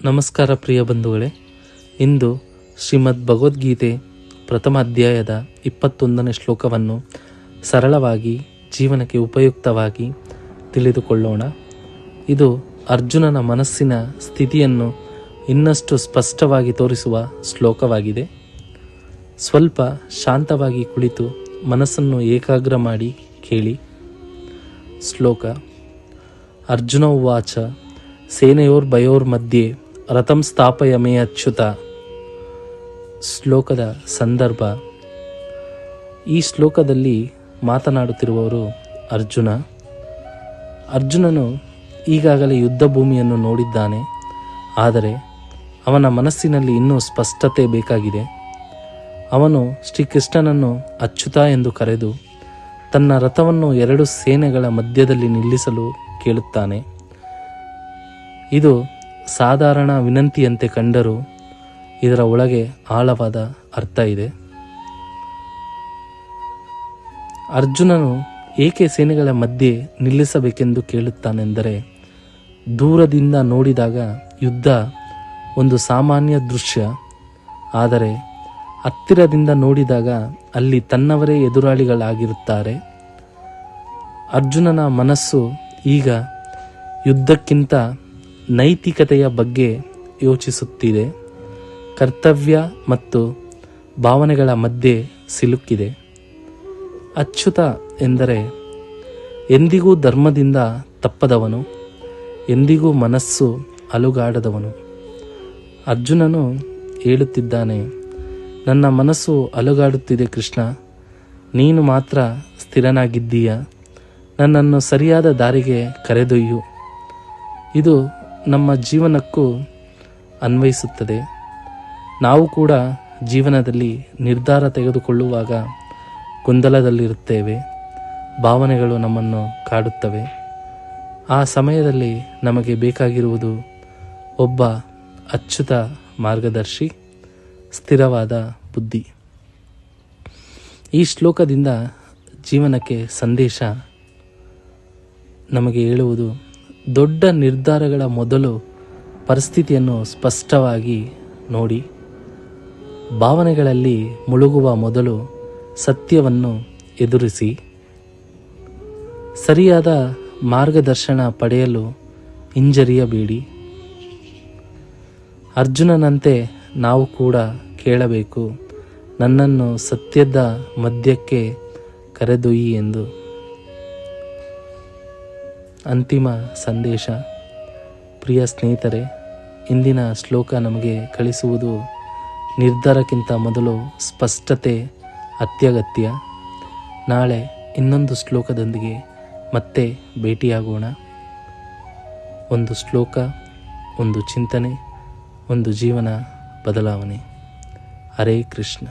ನಮಸ್ಕಾರ ಪ್ರಿಯ ಬಂಧುಗಳೇ. ಇಂದು ಶ್ರೀಮದ್ ಭಗವದ್ಗೀತೆ ಪ್ರಥಮ ಅಧ್ಯಾಯದ 21ನೇ ಶ್ಲೋಕವನ್ನು ಸರಳವಾಗಿ ಜೀವನಕ್ಕೆ ಉಪಯುಕ್ತವಾಗಿ ತಿಳಿದುಕೊಳ್ಳೋಣ. ಇದು ಅರ್ಜುನನ ಮನಸ್ಸಿನ ಸ್ಥಿತಿಯನ್ನು ಇನ್ನಷ್ಟು ಸ್ಪಷ್ಟವಾಗಿ ತೋರಿಸುವ ಶ್ಲೋಕವಾಗಿದೆ. ಸ್ವಲ್ಪ ಶಾಂತವಾಗಿ ಕುಳಿತು ಮನಸ್ಸನ್ನು ಏಕಾಗ್ರ ಮಾಡಿ ಕೇಳಿ. ಶ್ಲೋಕ. ಅರ್ಜುನ ಉವಾಚ ಸೇನೆಯೋರ್ಭಯೋರ್ಮಧ್ಯೆ ರಥಂ ಸ್ಥಾಪಯ ಮೇ ಅಚ್ಯುತ. ಶ್ಲೋಕದ ಸಂದರ್ಭ. ಈ ಶ್ಲೋಕದಲ್ಲಿ ಮಾತನಾಡುತ್ತಿರುವವರು ಅರ್ಜುನನು ಈಗಾಗಲೇ ಯುದ್ಧ ಭೂಮಿಯನ್ನು ನೋಡಿದ್ದಾನೆ. ಆದರೆ ಅವನ ಮನಸ್ಸಿನಲ್ಲಿ ಇನ್ನೂ ಸ್ಪಷ್ಟತೆ ಬೇಕಾಗಿದೆ. ಅವನು ಶ್ರೀಕೃಷ್ಣನನ್ನು ಅಚ್ಯುತ ಎಂದು ಕರೆದು ತನ್ನ ರಥವನ್ನು 2 ಸೇನೆಗಳ ಮಧ್ಯದಲ್ಲಿ ನಿಲ್ಲಿಸಲು ಕೇಳುತ್ತಾನೆ. ಇದು ಸಾಧಾರಣ ವಿನಂತಿಯಂತೆ ಕಂಡರೂ ಇದರ ಒಳಗೆ ಆಳವಾದ ಅರ್ಥ ಇದೆ. ಅರ್ಜುನನು ಏಕೆ ಸೇನೆಗಳ ಮಧ್ಯೆ ನಿಲ್ಲಿಸಬೇಕೆಂದು ಕೇಳುತ್ತಾನೆಂದರೆ, ದೂರದಿಂದ ನೋಡಿದಾಗ ಯುದ್ಧ ಒಂದು ಸಾಮಾನ್ಯ ದೃಶ್ಯ. ಆದರೆ ಹತ್ತಿರದಿಂದ ನೋಡಿದಾಗ ಅಲ್ಲಿ ತನ್ನವರೇ ಎದುರಾಳಿಗಳಾಗಿರುತ್ತಾರೆ. ಅರ್ಜುನನ ಮನಸ್ಸು ಈಗ ಯುದ್ಧಕ್ಕಿಂತ ನೈತಿಕತೆಯ ಬಗ್ಗೆ ಯೋಚಿಸುತ್ತಿದೆ. ಕರ್ತವ್ಯ ಮತ್ತು ಭಾವನೆಗಳ ಮಧ್ಯೆ ಸಿಲುಕಿದೆ. ಅಚ್ಯುತ ಎಂದರೆ ಎಂದಿಗೂ ಧರ್ಮದಿಂದ ತಪ್ಪದವನು, ಎಂದಿಗೂ ಮನಸ್ಸು ಅಲುಗಾಡದವನು. ಅರ್ಜುನನು ಹೇಳುತ್ತಿದ್ದಾನೆ, ನನ್ನ ಮನಸ್ಸು ಅಲುಗಾಡುತ್ತಿದೆ ಕೃಷ್ಣ, ನೀನು ಮಾತ್ರ ಸ್ಥಿರನಾಗಿದ್ದೀಯ. ನನ್ನನ್ನು ಸರಿಯಾದ ದಾರಿಗೆ ಕರೆದೊಯ್ಯು. ಇದು ನಮ್ಮ ಜೀವನಕ್ಕೂ ಅನ್ವಯಿಸುತ್ತದೆ. ನಾವು ಕೂಡ ಜೀವನದಲ್ಲಿ ನಿರ್ಧಾರ ತೆಗೆದುಕೊಳ್ಳುವಾಗ ಗೊಂದಲದಲ್ಲಿರುತ್ತೇವೆ. ಭಾವನೆಗಳು ನಮ್ಮನ್ನು ಕಾಡುತ್ತವೆ. ಆ ಸಮಯದಲ್ಲಿ ನಮಗೆ ಬೇಕಾಗಿರುವುದು ಒಬ್ಬ ಅಚ್ಯುತ ಮಾರ್ಗದರ್ಶಿ, ಸ್ಥಿರವಾದ ಬುದ್ಧಿ. ಈ ಶ್ಲೋಕದಿಂದ ಜೀವನಕ್ಕೆ ಸಂದೇಶ ನಮಗೆ ಹೇಳುವುದು, ದೊಡ್ಡ ನಿರ್ಧಾರಗಳ ಮೊದಲು ಪರಿಸ್ಥಿತಿಯನ್ನು ಸ್ಪಷ್ಟವಾಗಿ ನೋಡಿ. ಭಾವನೆಗಳಲ್ಲಿ ಮುಳುಗುವ ಮೊದಲು ಸತ್ಯವನ್ನು ಎದುರಿಸಿ. ಸರಿಯಾದ ಮಾರ್ಗದರ್ಶನ ಪಡೆಯಲು ಹಿಂಜರಿಯಬೇಡಿ. ಅರ್ಜುನನಂತೆ ನಾವು ಕೂಡ ಕೇಳಬೇಕು, ನನ್ನನ್ನು ಸತ್ಯದ ಮಧ್ಯಕ್ಕೆ ಕರೆದೊಯ್ಯಿ ಎಂದು. ಅಂತಿಮ ಸಂದೇಶ. ಪ್ರಿಯ ಸ್ನೇಹಿತರೆ, ಇಂದಿನ ಶ್ಲೋಕ ನಮಗೆ ಕಲಿಸುವುದು, ನಿರ್ಧಾರಕ್ಕಿಂತ ಮೊದಲು ಸ್ಪಷ್ಟತೆ ಅತ್ಯಗತ್ಯ. ನಾಳೆ ಇನ್ನೊಂದು ಶ್ಲೋಕದೊಂದಿಗೆ ಮತ್ತೆ ಭೇಟಿಯಾಗೋಣ. ಒಂದು ಶ್ಲೋಕ, ಒಂದು ಚಿಂತನೆ, ಒಂದು ಜೀವನ ಬದಲಾವಣೆ. ಹರೇ ಕೃಷ್ಣ.